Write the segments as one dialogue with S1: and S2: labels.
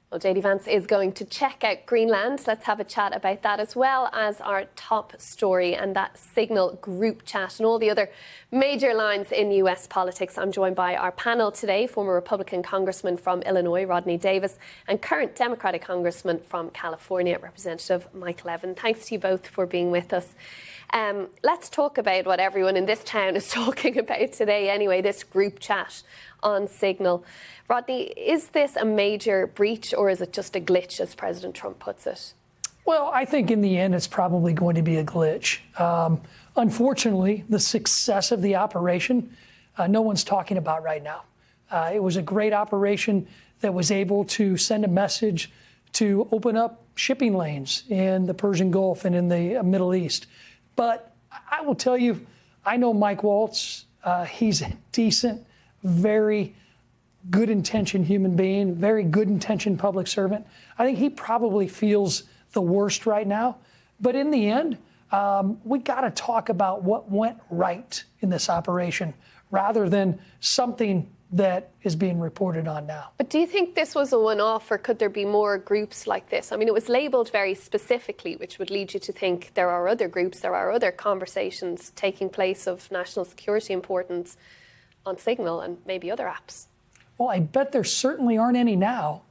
S1: Well, JD Vance is going to check out Greenland. Let's have a chat about that, as well as our top story and that Signal group chat and all the other major lines in US politics. I'm joined by our panel today, former Republican Congressman from Illinois, Rodney Davis, and current Democratic Congressman from California, Representative Mike Levin. Thanks to you both for being with us. Let's talk about what everyone in this town is talking about today anyway, this group chat on Signal. Rodney, is this a major breach or is it just a glitch, as President Trump puts it?
S2: Well, I think in the end it's probably going to be a glitch. Unfortunately, the success of the operation, no one's talking about right now. It was a great operation that was able to send a message to open up shipping lanes in the Persian Gulf and in the Middle East. But I will tell you, I know Mike Waltz. He's a decent, very good-intentioned human being, very good-intentioned public servant. I think he probably feels the worst right now. But in the end, we got to talk about what went right in this operation rather than something that is being reported on now.
S1: But do you think this was a one-off, or could there be more groups like this? I mean, it was labelled very specifically, which would lead you to think there are other groups, there are other conversations taking place of national security importance on Signal and maybe other apps.
S2: Well, I bet there certainly aren't any now,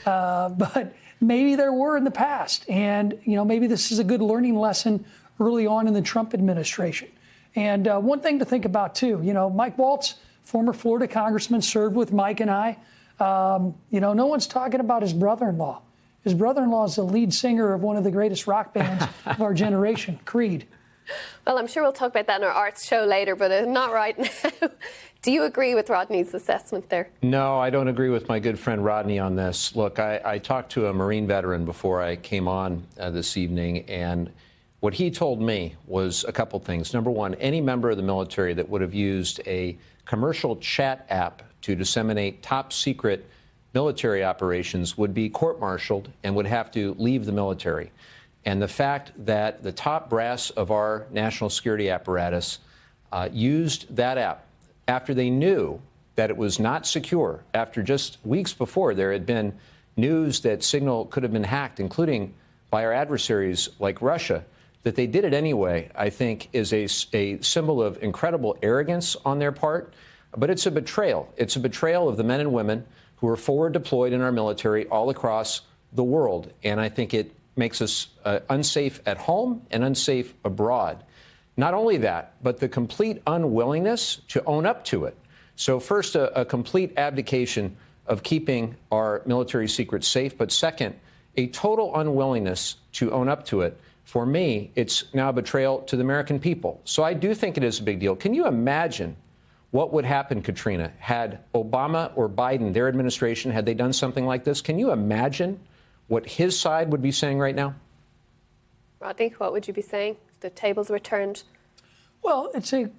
S2: but maybe there were in the past. And, you know, maybe this is a good learning lesson early on in the Trump administration. And one thing to think about, too, you know, Mike Waltz, former Florida congressman, served with Mike and I. You know, no one's talking about his brother-in-law. His brother-in-law is the lead singer of one of the greatest rock bands of our generation, Creed.
S1: Well, I'm sure we'll talk about that in our arts show later, but not right now. Do you agree with Rodney's assessment there?
S3: No, I don't agree with my good friend Rodney on this. Look, I talked to a Marine veteran before I came on this evening, and what he told me was a couple things. Number one, any member of the military that would have used a commercial chat app to disseminate top secret military operations would be court-martialed and would have to leave the military. And the fact that the top brass of our national security apparatus used that app after they knew that it was not secure, after just weeks before there had been news that Signal could have been hacked, including by our adversaries like Russia, that they did it anyway, I think is a symbol of incredible arrogance on their part. But it's a betrayal. It's a betrayal of the men and women who are forward deployed in our military all across the world. And I think it makes us unsafe at home and unsafe abroad. Not only that, but the complete unwillingness to own up to it. So first, a complete abdication of keeping our military secrets safe. But second, a total unwillingness to own up to it. For me, it's now a betrayal to the American people. So I do think it is a big deal. Can you imagine what would happen, Katrina, had Obama or Biden, their administration, had they done something like this? Can you imagine what his side would be saying right now?
S1: Rodney, what would you be saying if the tables were turned?
S2: Well, it's a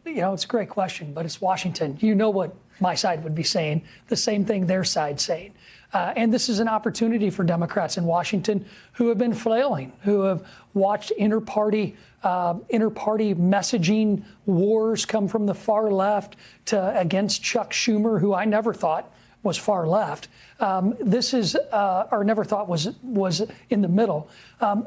S2: great question, but it's Washington. You know what my side would be saying, the same thing their side's saying. And this is an opportunity for Democrats in Washington who have been flailing, who have watched inter-party messaging wars come from the far left against Chuck Schumer, who I never thought was far left. This is, or never thought was in the middle.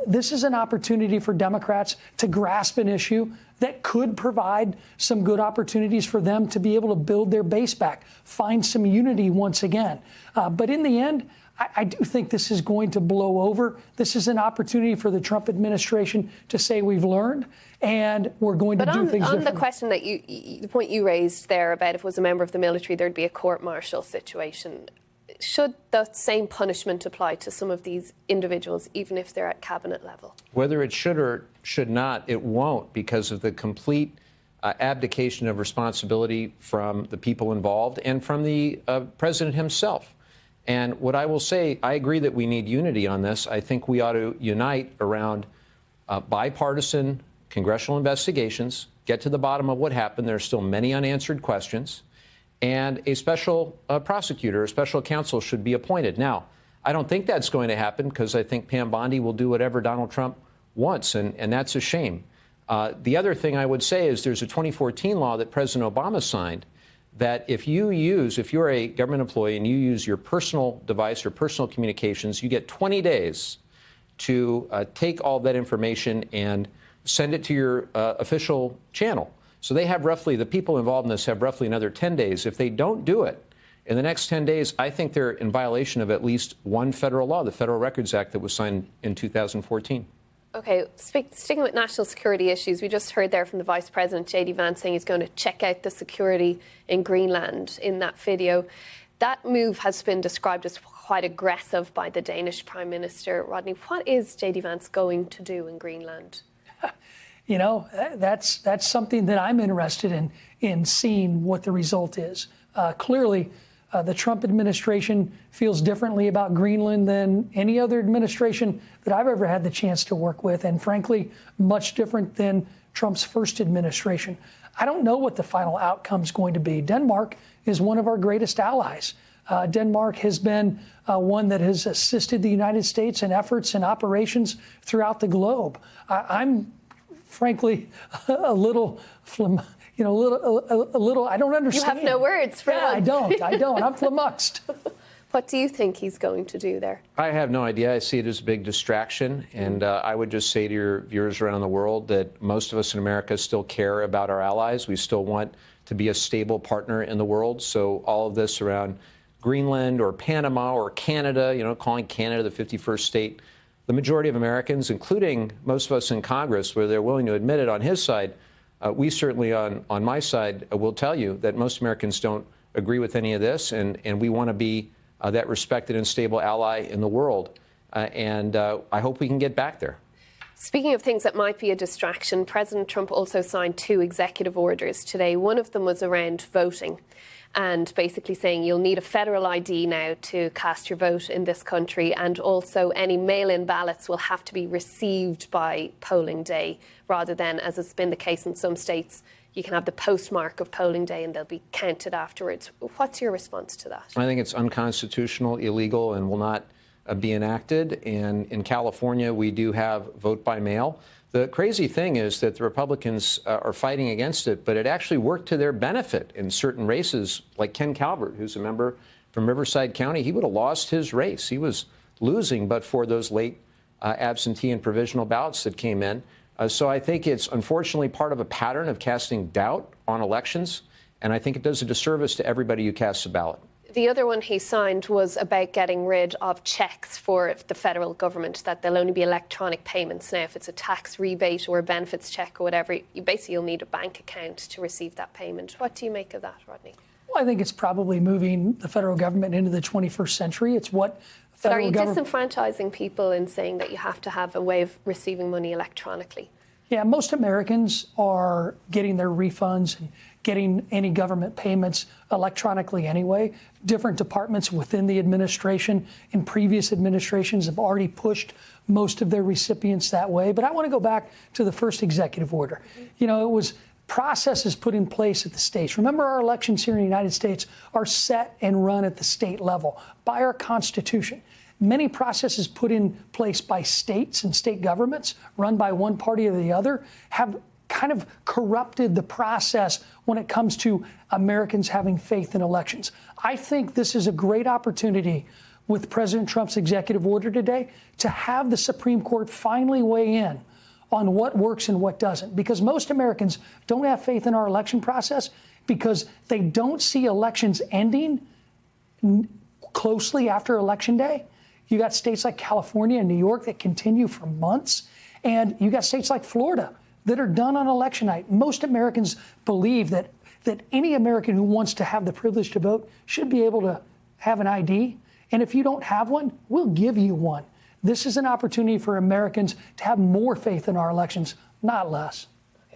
S2: This is an opportunity for Democrats to grasp an issue that could provide some good opportunities for them to be able to build their base back, find some unity once again. But in the end, I do think this is going to blow over. This is an opportunity for the Trump administration to say we've learned and we're going to do things differently.
S1: On the question that the point you raised there about if it was a member of the military, there'd be a court-martial situation. Should the same punishment apply to some of these individuals, even if they're at cabinet level?
S3: Whether it should or should not, it won't, because of the complete abdication of responsibility from the people involved and from the president himself. And what I will say, I agree that we need unity on this. I think we ought to unite around bipartisan congressional investigations, get to the bottom of what happened. There are still many unanswered questions. And a special prosecutor, a special counsel should be appointed. Now, I don't think that's going to happen because I think Pam Bondi will do whatever Donald Trump wants, and that's a shame. The other thing I would say is there's a 2014 law that President Obama signed that if you're a government employee and you use your personal device or personal communications, you get 20 days to take all that information and send it to your official channel. So they have the people involved in this have roughly another 10 days. If they don't do it in the next 10 days, I think they're in violation of at least one federal law, the Federal Records Act that was signed in 2014.
S1: Okay, sticking with national security issues, we just heard there from the Vice President, J.D. Vance, saying he's going to check out the security in Greenland in that video. That move has been described as quite aggressive by the Danish Prime Minister. Rodney, what is J.D. Vance going to do in Greenland?
S2: You know, that's something that I'm interested in seeing what the result is. Clearly, the Trump administration feels differently about Greenland than any other administration that I've ever had the chance to work with, and frankly, much different than Trump's first administration. I don't know what the final outcome is going to be. Denmark is one of our greatest allies. Denmark has been one that has assisted the United States in efforts and operations throughout the globe. I'm frankly a little I don't understand.
S1: You have no words for
S2: I don't. I'm flummoxed.
S1: What do you think he's going to do there?
S3: I have no idea. I see it as a big distraction. And I would just say to your viewers around the world that most of us in America still care about our allies. We still want to be a stable partner in the world. So all of this around Greenland or Panama or Canada, calling Canada the 51st state, the majority of Americans, including most of us in Congress, where they're willing to admit it on his side, we certainly on my side will tell you that most Americans don't agree with any of this, and we want to be that respected and stable ally in the world. And I hope we can get back there.
S1: Speaking of things that might be a distraction, President Trump also signed 2 executive orders today. One of them was around voting and basically saying you'll need a federal ID now to cast your vote in this country, and also any mail-in ballots will have to be received by polling day rather than, as has been the case in some states, you can have the postmark of polling day and they'll be counted afterwards. What's your response to that?
S3: I think it's unconstitutional, illegal, and will not be enacted. And in California, we do have vote by mail. The crazy thing is that the Republicans are fighting against it, but it actually worked to their benefit in certain races, like Ken Calvert, who's a member from Riverside County. He would have lost his race. He was losing, but for those late absentee and provisional ballots that came in. So I think it's unfortunately part of a pattern of casting doubt on elections, and I think it does a disservice to everybody who casts a ballot.
S1: The other one he signed was about getting rid of checks for the federal government, that there'll only be electronic payments now. If it's a tax rebate or a benefits check or whatever, you'll need a bank account to receive that payment. What do you make of that, Rodney?
S2: Well, I think it's probably moving the federal government into the 21st century. It's what
S1: But are you disenfranchising people in saying that you have to have a way of receiving money electronically?
S2: Yeah, most Americans are getting their refunds and getting any government payments electronically anyway. Different departments within the administration and previous administrations have already pushed most of their recipients that way. But I want to go back to the first executive order. It was processes put in place at the states. Remember, our elections here in the United States are set and run at the state level by our Constitution. Many processes put in place by states and state governments, run by one party or the other, have kind of corrupted the process when it comes to Americans having faith in elections. I think this is a great opportunity with President Trump's executive order today to have the Supreme Court finally weigh in on what works and what doesn't, because most Americans don't have faith in our election process because they don't see elections ending closely after Election Day. You got states like California and New York that continue for months, and you got states like Florida that are done on election night. Most Americans believe that any American who wants to have the privilege to vote should be able to have an ID, and if you don't have one, we'll give you one. This is an opportunity for Americans to have more faith in our elections, not less.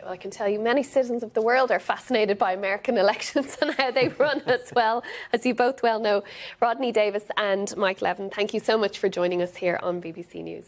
S1: Well, I can tell you many citizens of the world are fascinated by American elections and how they run as well, as you both well know. Rodney Davis and Mike Levin, thank you so much for joining us here on BBC News.